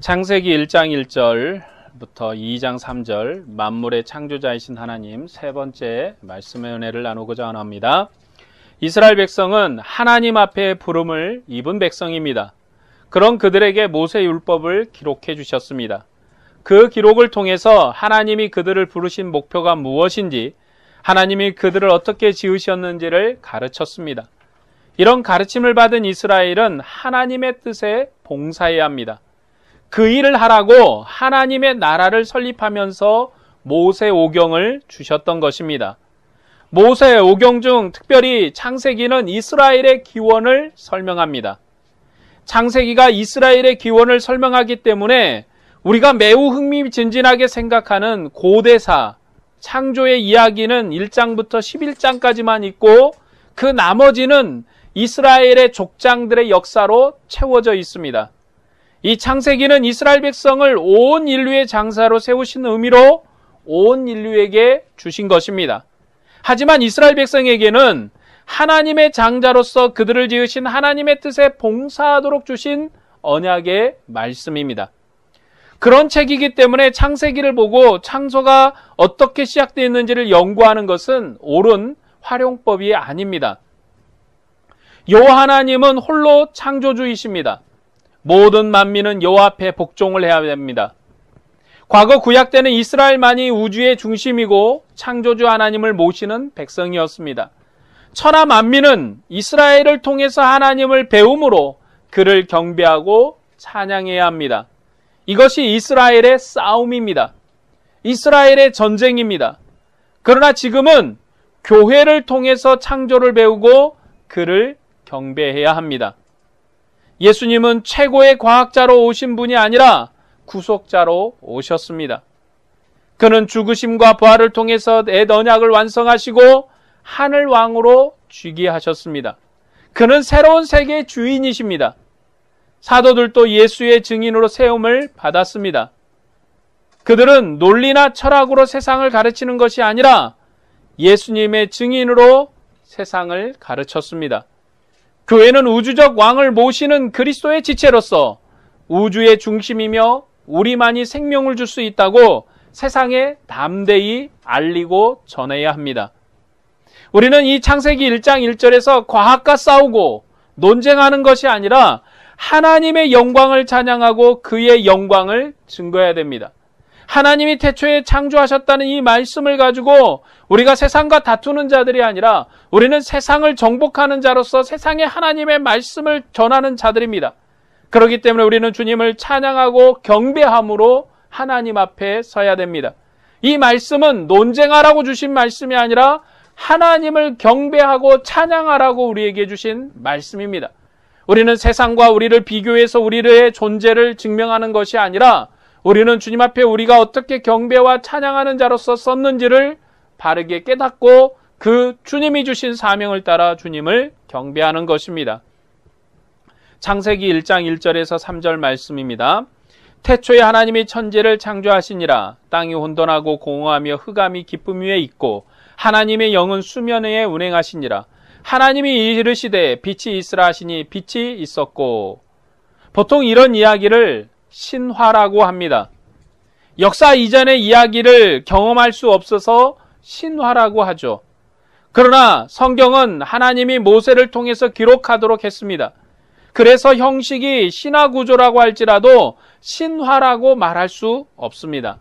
창세기 1장 1절부터 2장 3절 만물의 창조자이신 하나님 세 번째 말씀의 은혜를 나누고자 합니다. 이스라엘 백성은 하나님 앞에 부름을 입은 백성입니다. 그런 그들에게 모세 율법을 기록해 주셨습니다. 그 기록을 통해서 하나님이 그들을 부르신 목표가 무엇인지, 하나님이 그들을 어떻게 지으셨는지를 가르쳤습니다. 이런 가르침을 받은 이스라엘은 하나님의 뜻에 봉사해야 합니다. 그 일을 하라고 하나님의 나라를 설립하면서 모세오경을 주셨던 것입니다. 모세오경 중 특별히 창세기는 이스라엘의 기원을 설명합니다. 창세기가 이스라엘의 기원을 설명하기 때문에 우리가 매우 흥미진진하게 생각하는 고대사, 창조의 이야기는 1장부터 11장까지만 있고 그 나머지는 이스라엘의 족장들의 역사로 채워져 있습니다. 이 창세기는 이스라엘 백성을 온 인류의 장사로 세우신 의미로 온 인류에게 주신 것입니다. 하지만 이스라엘 백성에게는 하나님의 장자로서 그들을 지으신 하나님의 뜻에 봉사하도록 주신 언약의 말씀입니다. 그런 책이기 때문에 창세기를 보고 창조가 어떻게 시작되었는지를 연구하는 것은 옳은 활용법이 아닙니다. 여호와 하나님은 홀로 창조주이십니다. 모든 만민은 여호와 앞에 복종을 해야 됩니다. 과거 구약 때는 이스라엘만이 우주의 중심이고 창조주 하나님을 모시는 백성이었습니다. 천하 만민은 이스라엘을 통해서 하나님을 배움으로 그를 경배하고 찬양해야 합니다. 이것이 이스라엘의 싸움입니다. 이스라엘의 전쟁입니다. 그러나 지금은 교회를 통해서 창조를 배우고 그를 경배해야 합니다. 예수님은 최고의 과학자로 오신 분이 아니라 구속자로 오셨습니다. 그는 죽으심과 부활을 통해서 옛 언약을 완성하시고 하늘 왕으로 즉위하셨습니다. 그는 새로운 세계의 주인이십니다. 사도들도 예수의 증인으로 세움을 받았습니다. 그들은 논리나 철학으로 세상을 가르치는 것이 아니라 예수님의 증인으로 세상을 가르쳤습니다. 교회는 우주적 왕을 모시는 그리스도의 지체로서 우주의 중심이며 우리만이 생명을 줄 수 있다고 세상에 담대히 알리고 전해야 합니다. 우리는 이 창세기 1장 1절에서 과학과 싸우고 논쟁하는 것이 아니라 하나님의 영광을 찬양하고 그의 영광을 증거해야 됩니다. 하나님이 태초에 창조하셨다는 이 말씀을 가지고 우리가 세상과 다투는 자들이 아니라 우리는 세상을 정복하는 자로서 세상에 하나님의 말씀을 전하는 자들입니다. 그렇기 때문에 우리는 주님을 찬양하고 경배함으로 하나님 앞에 서야 됩니다. 이 말씀은 논쟁하라고 주신 말씀이 아니라 하나님을 경배하고 찬양하라고 우리에게 주신 말씀입니다. 우리는 세상과 우리를 비교해서 우리의 존재를 증명하는 것이 아니라 우리는 주님 앞에 우리가 어떻게 경배와 찬양하는 자로서 썼는지를 바르게 깨닫고 그 주님이 주신 사명을 따라 주님을 경배하는 것입니다. 창세기 1장 1절에서 3절 말씀입니다. 태초에 하나님이 천지를 창조하시니라. 땅이 혼돈하고 공허하며 흑암이 깊음 위에 있고 하나님의 영은 수면 위에 운행하시니라. 하나님이 이르시되 빛이 있으라 하시니 빛이 있었고. 보통 이런 이야기를 신화라고 합니다. 역사 이전의 이야기를 경험할 수 없어서 신화라고 하죠. 그러나 성경은 하나님이 모세를 통해서 기록하도록 했습니다. 그래서 형식이 신화구조라고 할지라도 신화라고 말할 수 없습니다.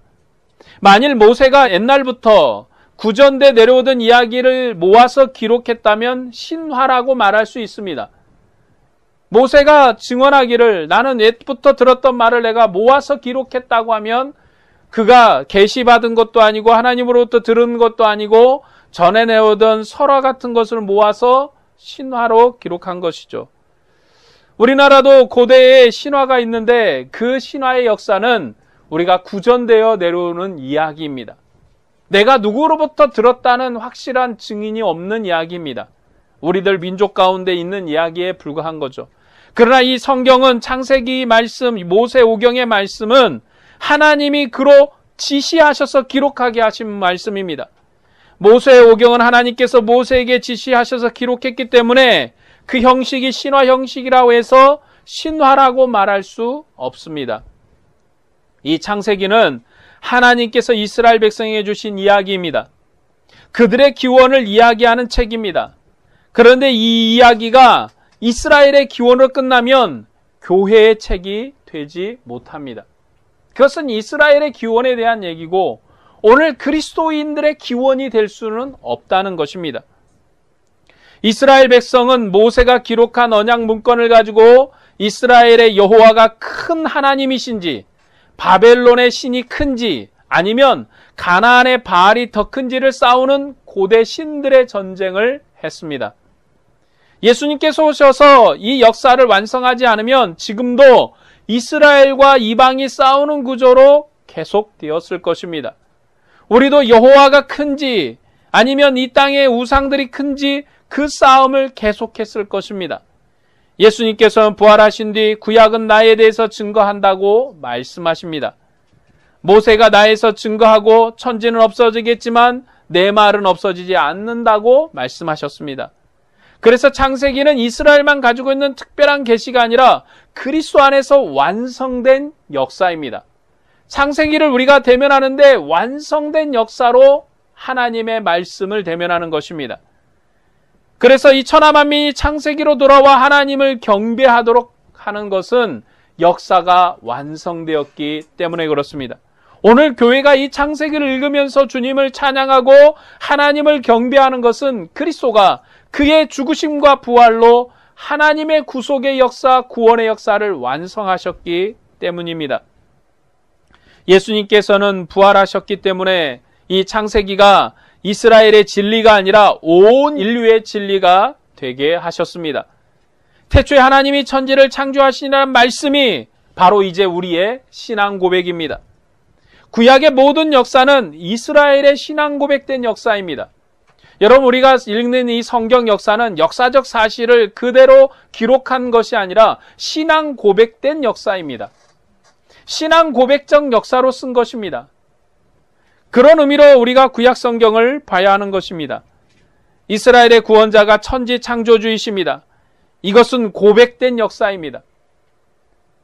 만일 모세가 옛날부터 구전대 내려오던 이야기를 모아서 기록했다면 신화라고 말할 수 있습니다. 모세가 증언하기를 나는 옛부터 들었던 말을 내가 모아서 기록했다고 하면 그가 계시받은 것도 아니고 하나님으로부터 들은 것도 아니고 전해 내오던 설화 같은 것을 모아서 신화로 기록한 것이죠. 우리나라도 고대에 신화가 있는데 그 신화의 역사는 우리가 구전되어 내려오는 이야기입니다. 내가 누구로부터 들었다는 확실한 증인이 없는 이야기입니다. 우리들 민족 가운데 있는 이야기에 불과한 거죠. 그러나 이 성경은 창세기 말씀, 모세오경의 말씀은 하나님이 그로 지시하셔서 기록하게 하신 말씀입니다. 모세오경은 하나님께서 모세에게 지시하셔서 기록했기 때문에 그 형식이 신화 형식이라고 해서 신화라고 말할 수 없습니다. 이 창세기는 하나님께서 이스라엘 백성에게 주신 이야기입니다. 그들의 기원을 이야기하는 책입니다. 그런데 이 이야기가 이스라엘의 기원으로 끝나면 교회의 책이 되지 못합니다. 그것은 이스라엘의 기원에 대한 얘기고 오늘 그리스도인들의 기원이 될 수는 없다는 것입니다. 이스라엘 백성은 모세가 기록한 언약 문건을 가지고 이스라엘의 여호와가 큰 하나님이신지, 바벨론의 신이 큰지, 아니면 가나안의 바알이 더 큰지를 싸우는 고대 신들의 전쟁을 했습니다. 예수님께서 오셔서 이 역사를 완성하지 않으면 지금도 이스라엘과 이방이 싸우는 구조로 계속되었을 것입니다. 우리도 여호와가 큰지 아니면 이 땅의 우상들이 큰지 그 싸움을 계속했을 것입니다. 예수님께서는 부활하신 뒤 구약은 나에 대해서 증거한다고 말씀하십니다. 모세가 나에서 증거하고 천지는 없어지겠지만 내 말은 없어지지 않는다고 말씀하셨습니다. 그래서 창세기는 이스라엘만 가지고 있는 특별한 계시가 아니라 그리스도 안에서 완성된 역사입니다. 창세기를 우리가 대면하는데 완성된 역사로 하나님의 말씀을 대면하는 것입니다. 그래서 이 천하만민이 창세기로 돌아와 하나님을 경배하도록 하는 것은 역사가 완성되었기 때문에 그렇습니다. 오늘 교회가 이 창세기를 읽으면서 주님을 찬양하고 하나님을 경배하는 것은 그리스도가 그의 죽으심과 부활로 하나님의 구속의 역사, 구원의 역사를 완성하셨기 때문입니다. 예수님께서는 부활하셨기 때문에 이 창세기가 이스라엘의 진리가 아니라 온 인류의 진리가 되게 하셨습니다. 태초에 하나님이 천지를 창조하시니라는 말씀이 바로 이제 우리의 신앙 고백입니다. 구약의 모든 역사는 이스라엘의 신앙 고백된 역사입니다. 여러분, 우리가 읽는 이 성경 역사는 역사적 사실을 그대로 기록한 것이 아니라 신앙 고백된 역사입니다. 신앙 고백적 역사로 쓴 것입니다. 그런 의미로 우리가 구약 성경을 봐야 하는 것입니다. 이스라엘의 구원자가 천지 창조주이십니다. 이것은 고백된 역사입니다.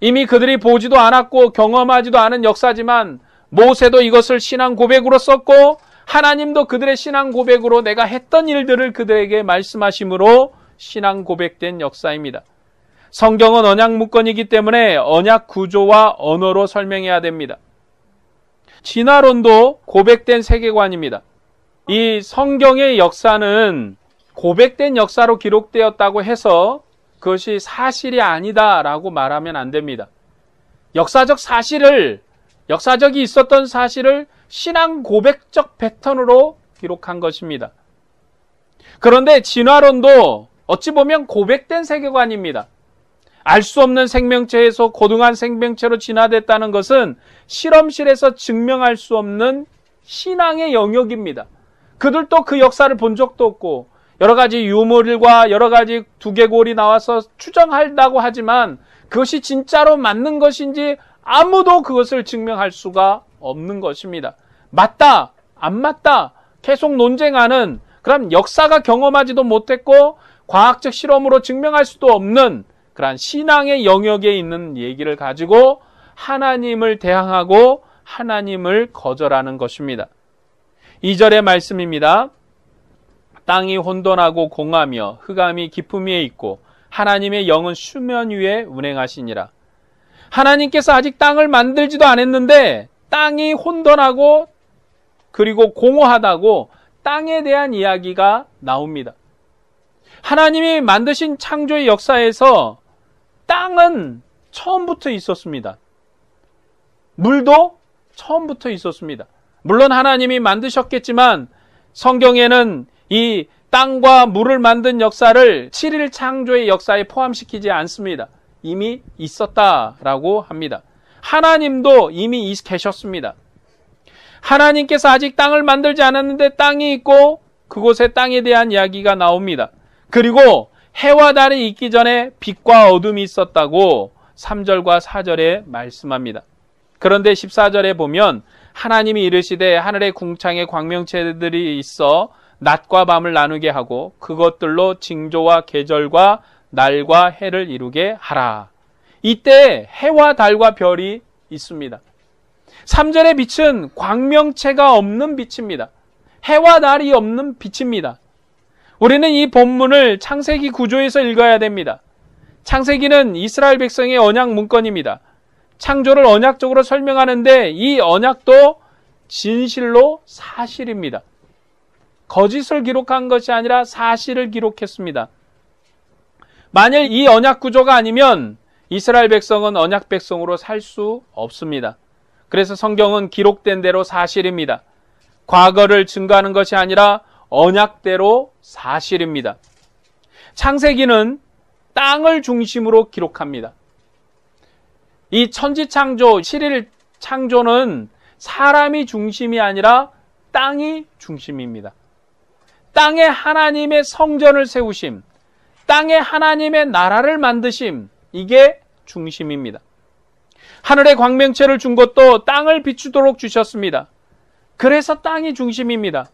이미 그들이 보지도 않았고 경험하지도 않은 역사지만 모세도 이것을 신앙 고백으로 썼고 하나님도 그들의 신앙 고백으로 내가 했던 일들을 그들에게 말씀하심으로 신앙 고백된 역사입니다. 성경은 언약 문건이기 때문에 언약 구조와 언어로 설명해야 됩니다. 진화론도 고백된 세계관입니다. 이 성경의 역사는 고백된 역사로 기록되었다고 해서 그것이 사실이 아니다라고 말하면 안 됩니다. 역사적이 있었던 사실을 신앙 고백적 패턴으로 기록한 것입니다. 그런데 진화론도 어찌 보면 고백된 세계관입니다. 알 수 없는 생명체에서 고등한 생명체로 진화됐다는 것은 실험실에서 증명할 수 없는 신앙의 영역입니다. 그들도 그 역사를 본 적도 없고 여러 가지 유물과 여러 가지 두개골이 나와서 추정한다고 하지만 그것이 진짜로 맞는 것인지 아무도 그것을 증명할 수가 없는 것입니다. 맞다, 안 맞다 계속 논쟁하는, 그럼 역사가 경험하지도 못했고 과학적 실험으로 증명할 수도 없는 그러한 신앙의 영역에 있는 얘기를 가지고 하나님을 대항하고 하나님을 거절하는 것입니다. 2절의 말씀입니다. 땅이 혼돈하고 공하며 흑암이 깊음 위에 있고 하나님의 영은 수면 위에 운행하시니라. 하나님께서 아직 땅을 만들지도 않았는데 땅이 혼돈하고 그리고 공허하다고 땅에 대한 이야기가 나옵니다. 하나님이 만드신 창조의 역사에서 땅은 처음부터 있었습니다. 물도 처음부터 있었습니다. 물론 하나님이 만드셨겠지만 성경에는 이 땅과 물을 만든 역사를 7일 창조의 역사에 포함시키지 않습니다. 이미 있었다라고 합니다. 하나님도 이미 계셨습니다. 하나님께서 아직 땅을 만들지 않았는데 땅이 있고 그곳에 땅에 대한 이야기가 나옵니다. 그리고 해와 달이 있기 전에 빛과 어둠이 있었다고 3절과 4절에 말씀합니다. 그런데 14절에 보면 하나님이 이르시되 하늘의 궁창에 광명체들이 있어 낮과 밤을 나누게 하고 그것들로 징조와 계절과 날과 해를 이루게 하라. 이때 해와 달과 별이 있습니다. 3절의 빛은 광명체가 없는 빛입니다. 해와 달이 없는 빛입니다. 우리는 이 본문을 창세기 구조에서 읽어야 됩니다. 창세기는 이스라엘 백성의 언약 문건입니다. 창조를 언약적으로 설명하는데 이 언약도 진실로 사실입니다. 거짓을 기록한 것이 아니라 사실을 기록했습니다. 만일 이 언약 구조가 아니면 이스라엘 백성은 언약 백성으로 살 수 없습니다. 그래서 성경은 기록된 대로 사실입니다. 과거를 증거하는 것이 아니라 언약대로 사실입니다. 창세기는 땅을 중심으로 기록합니다. 이 천지창조, 7일 창조는 사람이 중심이 아니라 땅이 중심입니다. 땅에 하나님의 성전을 세우심, 땅에 하나님의 나라를 만드심, 이게 중심입니다. 하늘의 광명체를 준 것도 땅을 비추도록 주셨습니다. 그래서 땅이 중심입니다.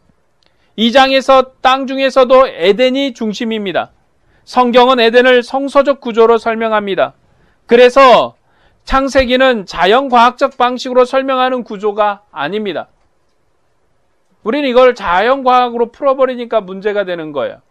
2장에서 땅 중에서도 에덴이 중심입니다. 성경은 에덴을 성서적 구조로 설명합니다. 그래서 창세기는 자연과학적 방식으로 설명하는 구조가 아닙니다. 우리는 이걸 자연과학으로 풀어버리니까 문제가 되는 거예요.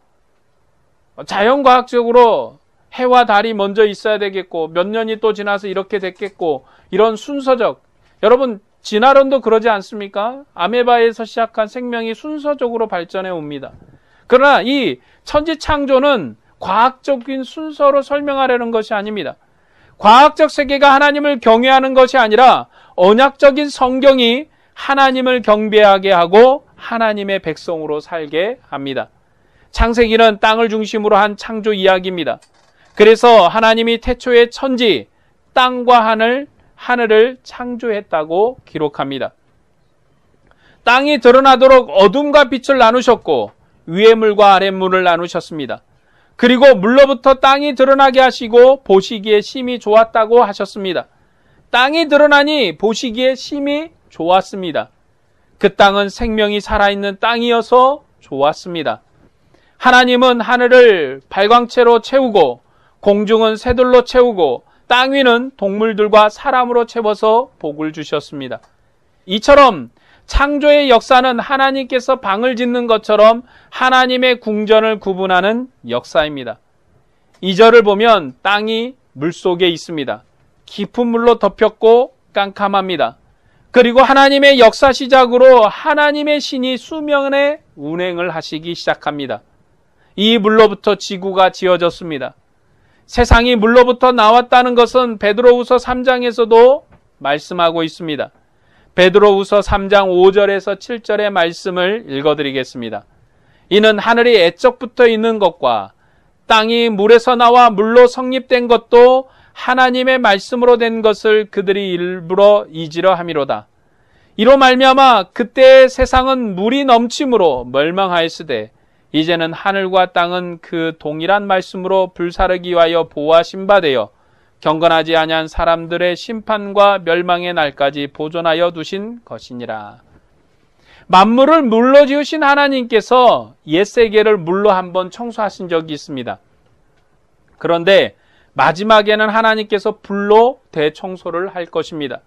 자연과학적으로 해와 달이 먼저 있어야 되겠고 몇 년이 또 지나서 이렇게 됐겠고 이런 순서적, 여러분 진화론도 그러지 않습니까? 아메바에서 시작한 생명이 순서적으로 발전해 옵니다. 그러나 이 천지창조는 과학적인 순서로 설명하려는 것이 아닙니다. 과학적 세계가 하나님을 경외하는 것이 아니라 언약적인 성경이 하나님을 경배하게 하고 하나님의 백성으로 살게 합니다. 창세기는 땅을 중심으로 한 창조 이야기입니다. 그래서 하나님이 태초에 천지, 땅과 하늘을 창조했다고 기록합니다. 땅이 드러나도록 어둠과 빛을 나누셨고 위의 물과 아랫 물을 나누셨습니다. 그리고 물로부터 땅이 드러나게 하시고 보시기에 심히 좋았다고 하셨습니다. 땅이 드러나니 보시기에 심히 좋았습니다. 그 땅은 생명이 살아있는 땅이어서 좋았습니다. 하나님은 하늘을 발광체로 채우고 공중은 새들로 채우고 땅 위는 동물들과 사람으로 채워서 복을 주셨습니다. 이처럼 창조의 역사는 하나님께서 방을 짓는 것처럼 하나님의 궁전을 구분하는 역사입니다. 2절을 보면 땅이 물속에 있습니다. 깊은 물로 덮였고 깜깜합니다. 그리고 하나님의 역사 시작으로 하나님의 신이 수면에 운행을 하시기 시작합니다. 이 물로부터 지구가 지어졌습니다. 세상이 물로부터 나왔다는 것은 베드로후서 3장에서도 말씀하고 있습니다. 베드로후서 3장 5절에서 7절의 말씀을 읽어드리겠습니다. 이는 하늘이 애적부터 있는 것과 땅이 물에서 나와 물로 성립된 것도 하나님의 말씀으로 된 것을 그들이 일부러 잊으려 함이로다. 이로 말미암아 그때의 세상은 물이 넘침으로 멸망하였으되 이제는 하늘과 땅은 그 동일한 말씀으로 불사르기 위하여 보호하신 바 되어 경건하지 아니한 사람들의 심판과 멸망의 날까지 보존하여 두신 것이니라. 만물을 물로 지으신 하나님께서 옛 세계를 물로 한번 청소하신 적이 있습니다. 그런데 마지막에는 하나님께서 불로 대청소를 할 것입니다.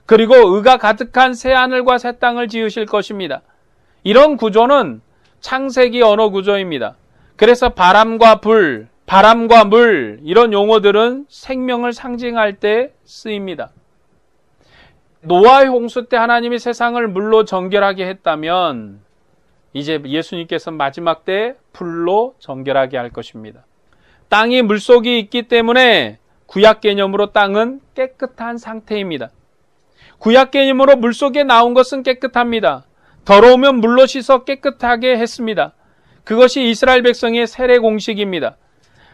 그리고 의가 가득한 새 하늘과 새 땅을 지으실 것입니다. 이런 구조는 창세기 언어 구조입니다. 그래서 바람과 불, 바람과 물 이런 용어들은 생명을 상징할 때 쓰입니다. 노아의 홍수 때 하나님이 세상을 물로 정결하게 했다면 이제 예수님께서 마지막 때 불로 정결하게 할 것입니다. 땅이 물속에 있기 때문에 구약 개념으로 땅은 깨끗한 상태입니다. 구약 개념으로 물속에 나온 것은 깨끗합니다. 더러우면 물로 씻어 깨끗하게 했습니다. 그것이 이스라엘 백성의 세례 공식입니다.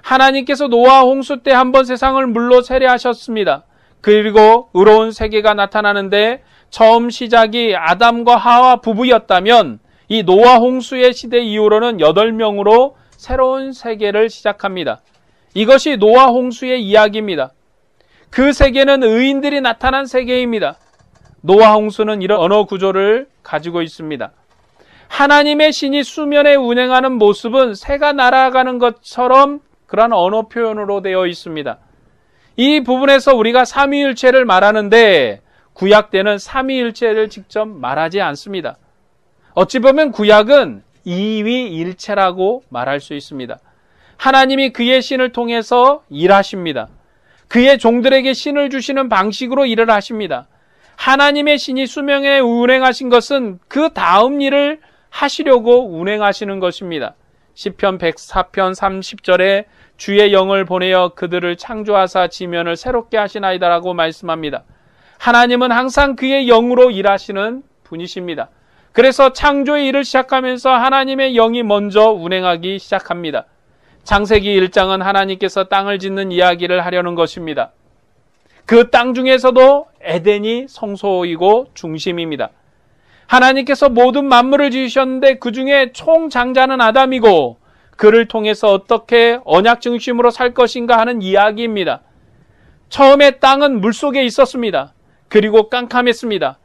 하나님께서 노아 홍수 때 한번 세상을 물로 세례하셨습니다. 그리고 의로운 세계가 나타나는데 처음 시작이 아담과 하와 부부였다면 이 노아 홍수의 시대 이후로는 8명으로 새로운 세계를 시작합니다. 이것이 노아 홍수의 이야기입니다. 그 세계는 의인들이 나타난 세계입니다. 노아 홍수는 이런 언어 구조를 가지고 있습니다. 하나님의 신이 수면에 운행하는 모습은 새가 날아가는 것처럼 그런 언어 표현으로 되어 있습니다. 이 부분에서 우리가 삼위일체를 말하는데 구약 때는 삼위일체를 직접 말하지 않습니다. 어찌 보면 구약은 이위일체라고 말할 수 있습니다. 하나님이 그의 신을 통해서 일하십니다. 그의 종들에게 신을 주시는 방식으로 일을 하십니다. 하나님의 신이 수명에 운행하신 것은 그 다음 일을 하시려고 운행하시는 것입니다. 시편 104편 30절에 주의 영을 보내어 그들을 창조하사 지면을 새롭게 하시나이다라고 말씀합니다. 하나님은 항상 그의 영으로 일하시는 분이십니다. 그래서 창조의 일을 시작하면서 하나님의 영이 먼저 운행하기 시작합니다. 창세기 1장은 하나님께서 땅을 짓는 이야기를 하려는 것입니다. 그 땅 중에서도 에덴이 성소이고 중심입니다. 하나님께서 모든 만물을 지으셨는데 그 중에 총장자는 아담이고 그를 통해서 어떻게 언약 중심으로 살 것인가 하는 이야기입니다. 처음에 땅은 물속에 있었습니다. 그리고 깜깜했습니다.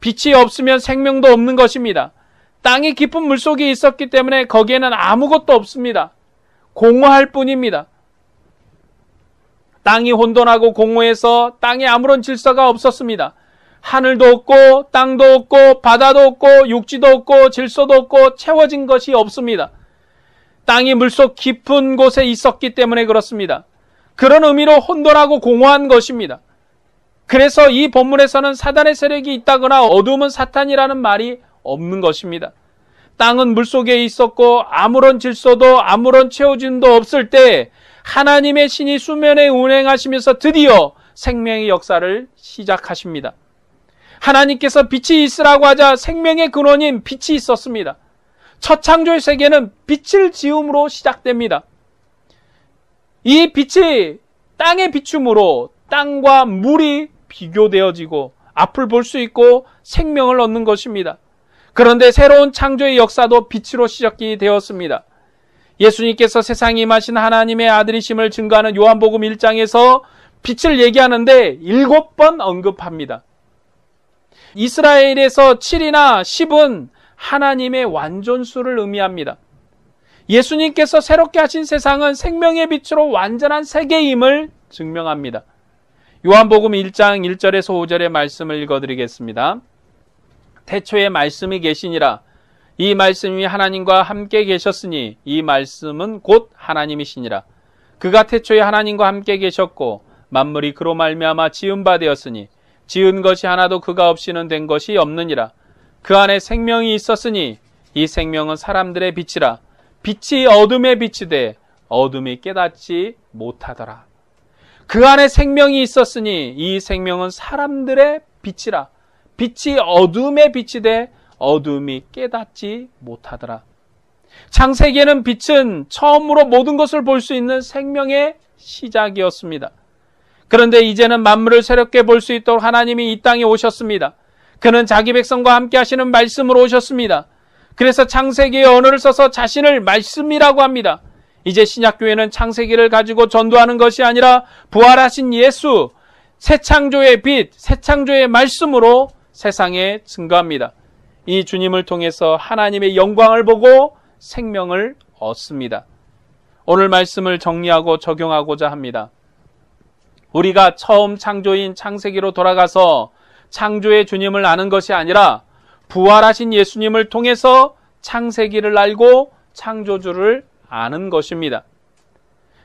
빛이 없으면 생명도 없는 것입니다. 땅이 깊은 물속에 있었기 때문에 거기에는 아무것도 없습니다. 공허할 뿐입니다. 땅이 혼돈하고 공허해서 땅에 아무런 질서가 없었습니다. 하늘도 없고 땅도 없고 바다도 없고 육지도 없고 질서도 없고 채워진 것이 없습니다. 땅이 물속 깊은 곳에 있었기 때문에 그렇습니다. 그런 의미로 혼돈하고 공허한 것입니다. 그래서 이 본문에서는 사단의 세력이 있다거나 어둠은 사탄이라는 말이 없는 것입니다. 땅은 물속에 있었고 아무런 질서도 아무런 채워짐도 없을 때 하나님의 신이 수면에 운행하시면서 드디어 생명의 역사를 시작하십니다. 하나님께서 빛이 있으라고 하자 생명의 근원인 빛이 있었습니다. 첫 창조의 세계는 빛을 지음으로 시작됩니다. 이 빛이 땅의 비춤으로 땅과 물이 비교되어지고 앞을 볼 수 있고 생명을 얻는 것입니다. 그런데 새로운 창조의 역사도 빛으로 시작이 되었습니다. 예수님께서 세상에 임하신 하나님의 아들이심을 증거하는 요한복음 1장에서 빛을 얘기하는데 7번 언급합니다. 이스라엘에서 7이나 10은 하나님의 완전수를 의미합니다. 예수님께서 새롭게 하신 세상은 생명의 빛으로 완전한 세계임을 증명합니다. 요한복음 1장 1절에서 5절의 말씀을 읽어드리겠습니다. 태초에 말씀이 계시니라. 이 말씀이 하나님과 함께 계셨으니 이 말씀은 곧 하나님이시니라. 그가 태초에 하나님과 함께 계셨고 만물이 그로 말미암아 지은 바 되었으니 지은 것이 하나도 그가 없이는 된 것이 없느니라. 그 안에 생명이 있었으니 이 생명은 사람들의 빛이라. 빛이 어둠에 비치되 어둠이 깨닫지 못하더라. 그 안에 생명이 있었으니 이 생명은 사람들의 빛이라. 빛이 어둠에 비치되 어둠이 깨닫지 못하더라. 창세기에는 빛은 처음으로 모든 것을 볼 수 있는 생명의 시작이었습니다. 그런데 이제는 만물을 새롭게 볼 수 있도록 하나님이 이 땅에 오셨습니다. 그는 자기 백성과 함께 하시는 말씀으로 오셨습니다. 그래서 창세기의 언어를 써서 자신을 말씀이라고 합니다. 이제 신약교회는 창세기를 가지고 전도하는 것이 아니라 부활하신 예수, 새 창조의 빛, 새 창조의 말씀으로 세상에 증거합니다. 이 주님을 통해서 하나님의 영광을 보고 생명을 얻습니다. 오늘 말씀을 정리하고 적용하고자 합니다. 우리가 처음 창조인 창세기로 돌아가서 창조의 주님을 아는 것이 아니라 부활하신 예수님을 통해서 창세기를 알고 창조주를 아는 것입니다.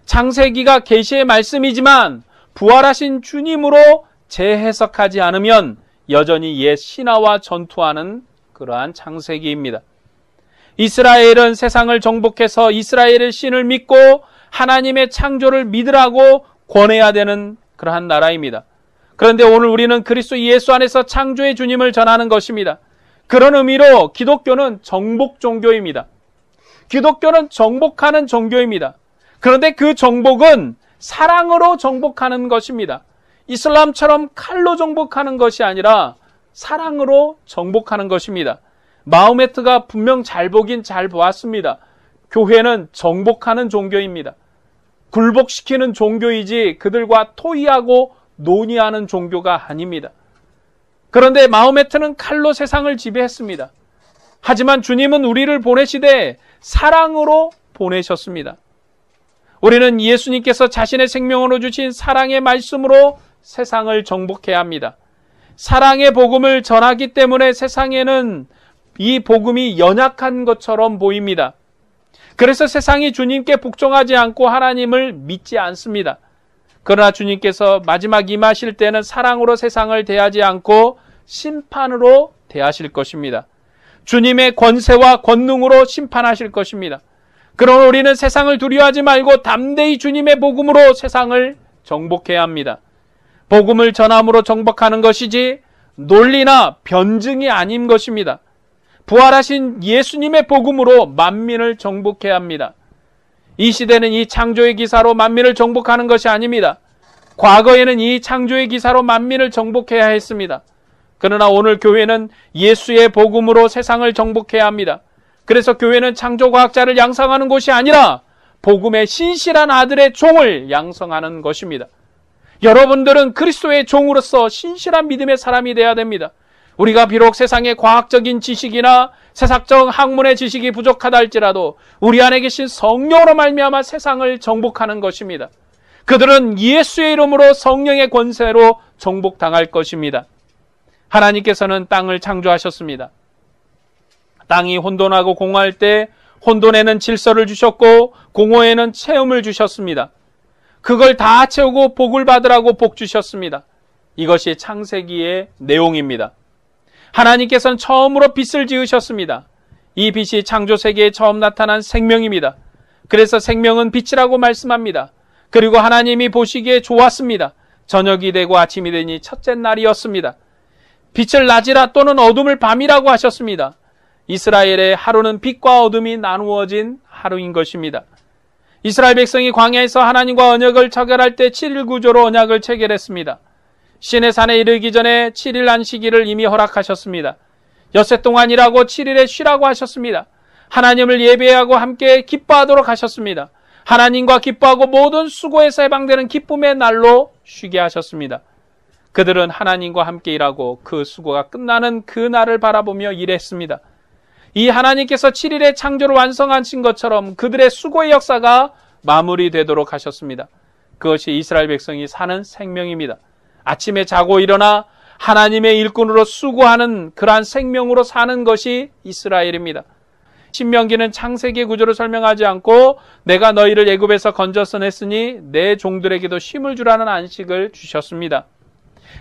창세기가 계시의 말씀이지만 부활하신 주님으로 재해석하지 않으면 여전히 옛 신화와 전투하는 그러한 창세기입니다. 이스라엘은 세상을 정복해서 이스라엘의 신을 믿고 하나님의 창조를 믿으라고 권해야 되는 그러한 나라입니다. 그런데 오늘 우리는 그리스도 예수 안에서 창조의 주님을 전하는 것입니다. 그런 의미로 기독교는 정복 종교입니다. 기독교는 정복하는 종교입니다. 그런데 그 정복은 사랑으로 정복하는 것입니다. 이슬람처럼 칼로 정복하는 것이 아니라 사랑으로 정복하는 것입니다. 마호메트가 분명 잘 보긴 잘 보았습니다. 교회는 정복하는 종교입니다. 굴복시키는 종교이지 그들과 토의하고 논의하는 종교가 아닙니다. 그런데 마호메트는 칼로 세상을 지배했습니다. 하지만 주님은 우리를 보내시되 사랑으로 보내셨습니다. 우리는 예수님께서 자신의 생명으로 주신 사랑의 말씀으로 세상을 정복해야 합니다. 사랑의 복음을 전하기 때문에 세상에는 이 복음이 연약한 것처럼 보입니다. 그래서 세상이 주님께 복종하지 않고 하나님을 믿지 않습니다. 그러나 주님께서 마지막 임하실 때는 사랑으로 세상을 대하지 않고 심판으로 대하실 것입니다. 주님의 권세와 권능으로 심판하실 것입니다. 그러나 우리는 세상을 두려워하지 말고 담대히 주님의 복음으로 세상을 정복해야 합니다. 복음을 전함으로 정복하는 것이지 논리나 변증이 아닌 것입니다. 부활하신 예수님의 복음으로 만민을 정복해야 합니다. 이 시대는 이 창조의 기사로 만민을 정복하는 것이 아닙니다. 과거에는 이 창조의 기사로 만민을 정복해야 했습니다. 그러나 오늘 교회는 예수의 복음으로 세상을 정복해야 합니다. 그래서 교회는 창조과학자를 양성하는 곳이 아니라 복음의 신실한 아들의 종을 양성하는 것입니다. 여러분들은 그리스도의 종으로서 신실한 믿음의 사람이 되어야 됩니다. 우리가 비록 세상의 과학적인 지식이나 세상적 학문의 지식이 부족하다 할지라도 우리 안에 계신 성령으로 말미암아 세상을 정복하는 것입니다. 그들은 예수의 이름으로 성령의 권세로 정복당할 것입니다. 하나님께서는 땅을 창조하셨습니다. 땅이 혼돈하고 공허할 때 혼돈에는 질서를 주셨고 공허에는 체험을 주셨습니다. 그걸 다 채우고 복을 받으라고 복 주셨습니다. 이것이 창세기의 내용입니다. 하나님께서는 처음으로 빛을 지으셨습니다. 이 빛이 창조 세계에 처음 나타난 생명입니다. 그래서 생명은 빛이라고 말씀합니다. 그리고 하나님이 보시기에 좋았습니다. 저녁이 되고 아침이 되니 첫째 날이었습니다. 빛을 낮이라 또는 어둠을 밤이라고 하셨습니다. 이스라엘의 하루는 빛과 어둠이 나누어진 하루인 것입니다. 이스라엘 백성이 광야에서 하나님과 언약을 체결할 때 7일 구조로 언약을 체결했습니다. 시내산에 이르기 전에 7일 안식일을 이미 허락하셨습니다. 엿새 동안 일하고 7일에 쉬라고 하셨습니다. 하나님을 예배하고 함께 기뻐하도록 하셨습니다. 하나님과 기뻐하고 모든 수고에서 해방되는 기쁨의 날로 쉬게 하셨습니다. 그들은 하나님과 함께 일하고 그 수고가 끝나는 그 날을 바라보며 일했습니다. 이 하나님께서 7일의 창조를 완성하신 것처럼 그들의 수고의 역사가 마무리되도록 하셨습니다. 그것이 이스라엘 백성이 사는 생명입니다. 아침에 자고 일어나 하나님의 일꾼으로 수고하는 그러한 생명으로 사는 것이 이스라엘입니다. 신명기는 창세기의 구조를 설명하지 않고 내가 너희를 애굽에서 건져서 냈으니 내 종들에게도 쉼을 주라는 안식을 주셨습니다.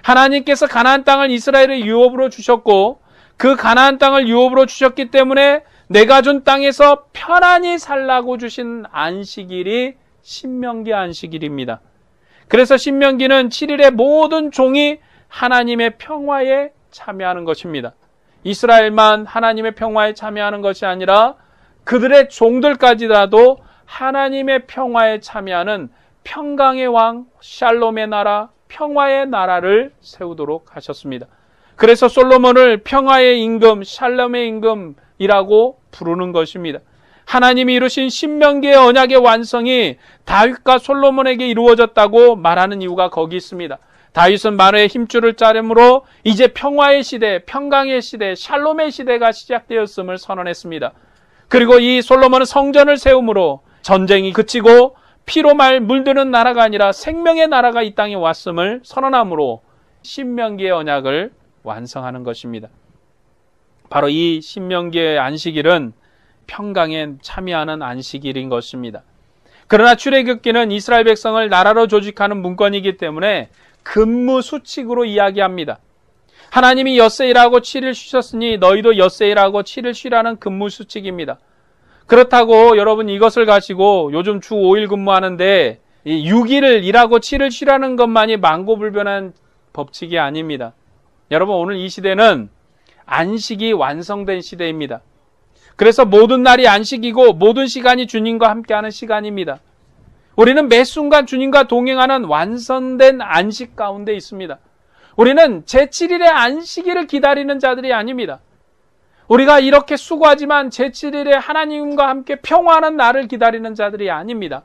하나님께서 가나안 땅을 이스라엘의 유업으로 주셨고 그 가나안 땅을 유업으로 주셨기 때문에 내가 준 땅에서 편안히 살라고 주신 안식일이 신명기 안식일입니다. 그래서 신명기는 7일의 모든 종이 하나님의 평화에 참여하는 것입니다. 이스라엘만 하나님의 평화에 참여하는 것이 아니라 그들의 종들까지라도 하나님의 평화에 참여하는 평강의 왕, 샬롬의 나라, 평화의 나라를 세우도록 하셨습니다. 그래서 솔로몬을 평화의 임금, 샬롬의 임금이라고 부르는 것입니다. 하나님이 이루신 신명기의 언약의 완성이 다윗과 솔로몬에게 이루어졌다고 말하는 이유가 거기 있습니다. 다윗은 말의 힘줄을 자르므로 이제 평화의 시대, 평강의 시대, 샬롬의 시대가 시작되었음을 선언했습니다. 그리고 이 솔로몬은 성전을 세우므로 전쟁이 그치고 피로 물드는 나라가 아니라 생명의 나라가 이 땅에 왔음을 선언하므로 신명기의 언약을 완성하는 것입니다. 바로 이 신명기의 안식일은 평강에 참여하는 안식일인 것입니다. 그러나 출애굽기는 이스라엘 백성을 나라로 조직하는 문건이기 때문에 근무 수칙으로 이야기합니다. 하나님이 엿새일하고 7일 쉬셨으니 너희도 엿새일하고 7일 쉬라는 근무 수칙입니다. 그렇다고 여러분 이것을 가지고 요즘 주 5일 근무하는데 6일을 일하고 7일 쉬라는 것만이 만고불변한 법칙이 아닙니다. 여러분 오늘 이 시대는 안식이 완성된 시대입니다. 그래서 모든 날이 안식이고 모든 시간이 주님과 함께하는 시간입니다. 우리는 매 순간 주님과 동행하는 완성된 안식 가운데 있습니다. 우리는 제7일의 안식일을 기다리는 자들이 아닙니다. 우리가 이렇게 수고하지만 제7일에 하나님과 함께 평화하는 날을 기다리는 자들이 아닙니다.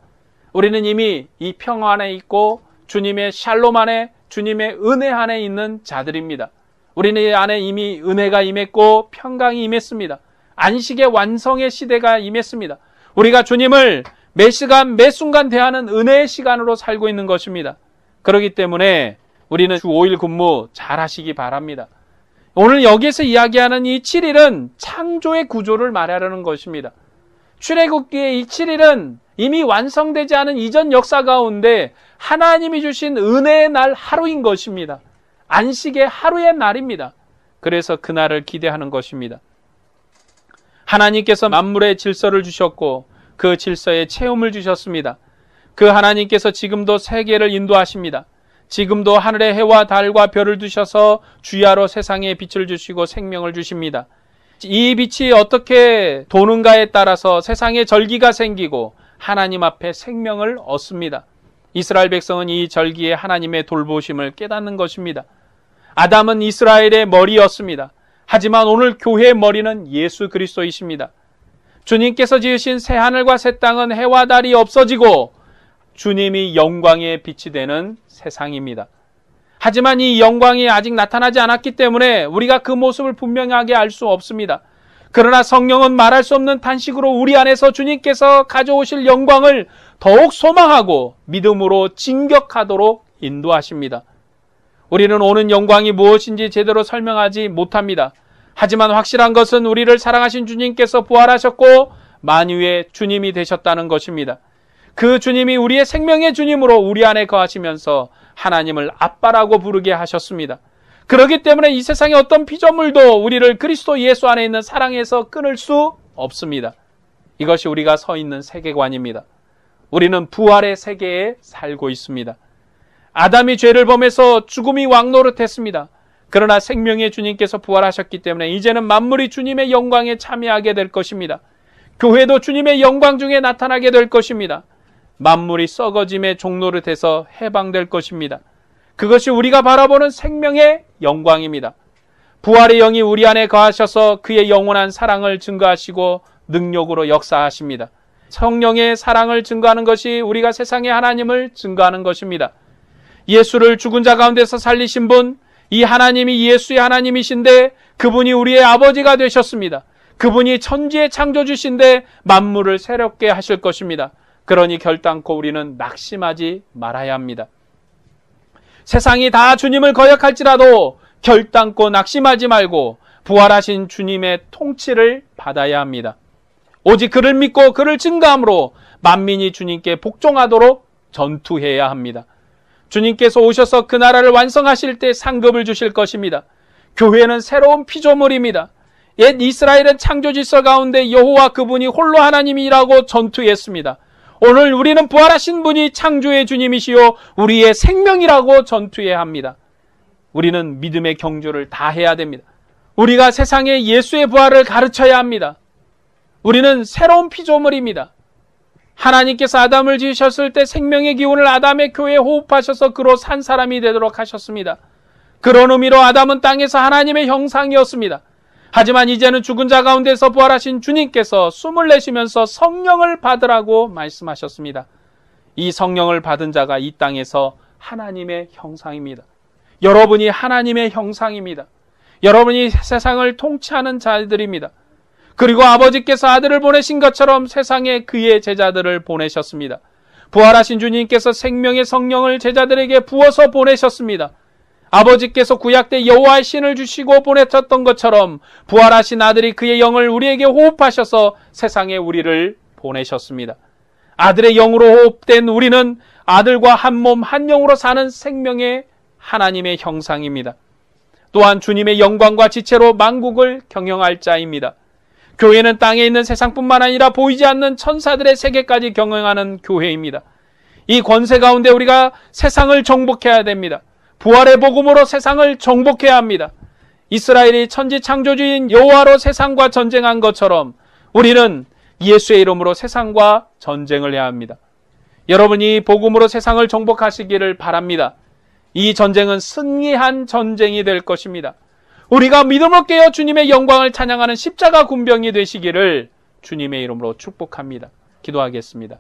우리는 이미 이 평화 안에 있고 주님의 샬롬 안에, 주님의 은혜 안에 있는 자들입니다. 우리는 안에 이미 은혜가 임했고 평강이 임했습니다. 안식의 완성의 시대가 임했습니다. 우리가 주님을 매 시간 매 순간 대하는 은혜의 시간으로 살고 있는 것입니다. 그렇기 때문에 우리는 주 5일 근무 잘 하시기 바랍니다. 오늘 여기에서 이야기하는 이 7일은 창조의 구조를 말하려는 것입니다. 출애굽기의 이 7일은 이미 완성되지 않은 이전 역사 가운데 하나님이 주신 은혜의 날 하루인 것입니다. 안식의 하루의 날입니다. 그래서 그날을 기대하는 것입니다. 하나님께서 만물의 질서를 주셨고 그 질서에 체험을 주셨습니다. 그 하나님께서 지금도 세계를 인도하십니다. 지금도 하늘에 해와 달과 별을 두셔서 주야로 세상에 빛을 주시고 생명을 주십니다. 이 빛이 어떻게 도는가에 따라서 세상에 절기가 생기고 하나님 앞에 생명을 얻습니다. 이스라엘 백성은 이 절기에 하나님의 돌보심을 깨닫는 것입니다. 아담은 이스라엘의 머리였습니다. 하지만 오늘 교회의 머리는 예수 그리스도이십니다. 주님께서 지으신 새하늘과 새 땅은 해와 달이 없어지고 주님이 영광의 빛이 되는 세상입니다. 하지만 이 영광이 아직 나타나지 않았기 때문에 우리가 그 모습을 분명하게 알 수 없습니다. 그러나 성령은 말할 수 없는 탄식으로 우리 안에서 주님께서 가져오실 영광을 더욱 소망하고 믿음으로 진격하도록 인도하십니다. 우리는 오는 영광이 무엇인지 제대로 설명하지 못합니다. 하지만 확실한 것은 우리를 사랑하신 주님께서 부활하셨고 만유의 주님이 되셨다는 것입니다. 그 주님이 우리의 생명의 주님으로 우리 안에 거하시면서 하나님을 아빠라고 부르게 하셨습니다. 그렇기 때문에 이 세상의 어떤 피조물도 우리를 그리스도 예수 안에 있는 사랑에서 끊을 수 없습니다. 이것이 우리가 서 있는 세계관입니다. 우리는 부활의 세계에 살고 있습니다. 아담이 죄를 범해서 죽음이 왕노릇했습니다. 그러나 생명의 주님께서 부활하셨기 때문에 이제는 만물이 주님의 영광에 참여하게 될 것입니다. 교회도 주님의 영광 중에 나타나게 될 것입니다. 만물이 썩어짐의 종노릇해서 해방될 것입니다. 그것이 우리가 바라보는 생명의 영광입니다. 부활의 영이 우리 안에 거하셔서 그의 영원한 사랑을 증거하시고 능력으로 역사하십니다. 성령의 사랑을 증거하는 것이 우리가 세상의 하나님을 증거하는 것입니다. 예수를 죽은 자 가운데서 살리신 분, 이 하나님이 예수의 하나님이신데 그분이 우리의 아버지가 되셨습니다. 그분이 천지의 창조주신데 만물을 새롭게 하실 것입니다. 그러니 결단코 우리는 낙심하지 말아야 합니다. 세상이 다 주님을 거역할지라도 결단코 낙심하지 말고 부활하신 주님의 통치를 받아야 합니다. 오직 그를 믿고 그를 증거함으로 만민이 주님께 복종하도록 전투해야 합니다. 주님께서 오셔서 그 나라를 완성하실 때 상급을 주실 것입니다. 교회는 새로운 피조물입니다. 옛 이스라엘은 창조 질서 가운데 여호와 그분이 홀로 하나님이라고 전투했습니다. 오늘 우리는 부활하신 분이 창조의 주님이시요 우리의 생명이라고 전투해야 합니다. 우리는 믿음의 경주를 다 해야 됩니다. 우리가 세상에 예수의 부활을 가르쳐야 합니다. 우리는 새로운 피조물입니다. 하나님께서 아담을 지으셨을 때 생명의 기운을 아담의 교회에 호흡하셔서 그로 산 사람이 되도록 하셨습니다. 그런 의미로 아담은 땅에서 하나님의 형상이었습니다. 하지만 이제는 죽은 자 가운데서 부활하신 주님께서 숨을 내쉬면서 성령을 받으라고 말씀하셨습니다. 이 성령을 받은 자가 이 땅에서 하나님의 형상입니다. 여러분이 하나님의 형상입니다. 여러분이 세상을 통치하는 자들입니다. 그리고 아버지께서 아들을 보내신 것처럼 세상에 그의 제자들을 보내셨습니다. 부활하신 주님께서 생명의 성령을 제자들에게 부어서 보내셨습니다. 아버지께서 구약 때 여호와의 신을 주시고 보내셨던 것처럼 부활하신 아들이 그의 영을 우리에게 호흡하셔서 세상에 우리를 보내셨습니다. 아들의 영으로 호흡된 우리는 아들과 한 몸 한 영으로 사는 생명의 하나님의 형상입니다. 또한 주님의 영광과 지체로 만국을 경영할 자입니다. 교회는 땅에 있는 세상뿐만 아니라 보이지 않는 천사들의 세계까지 경영하는 교회입니다. 이 권세 가운데 우리가 세상을 정복해야 됩니다. 부활의 복음으로 세상을 정복해야 합니다. 이스라엘이 천지 창조주인 여호와로 세상과 전쟁한 것처럼 우리는 예수의 이름으로 세상과 전쟁을 해야 합니다. 여러분이 복음으로 세상을 정복하시기를 바랍니다. 이 전쟁은 승리한 전쟁이 될 것입니다. 우리가 믿음으로 깨어 주님의 영광을 찬양하는 십자가 군병이 되시기를 주님의 이름으로 축복합니다. 기도하겠습니다.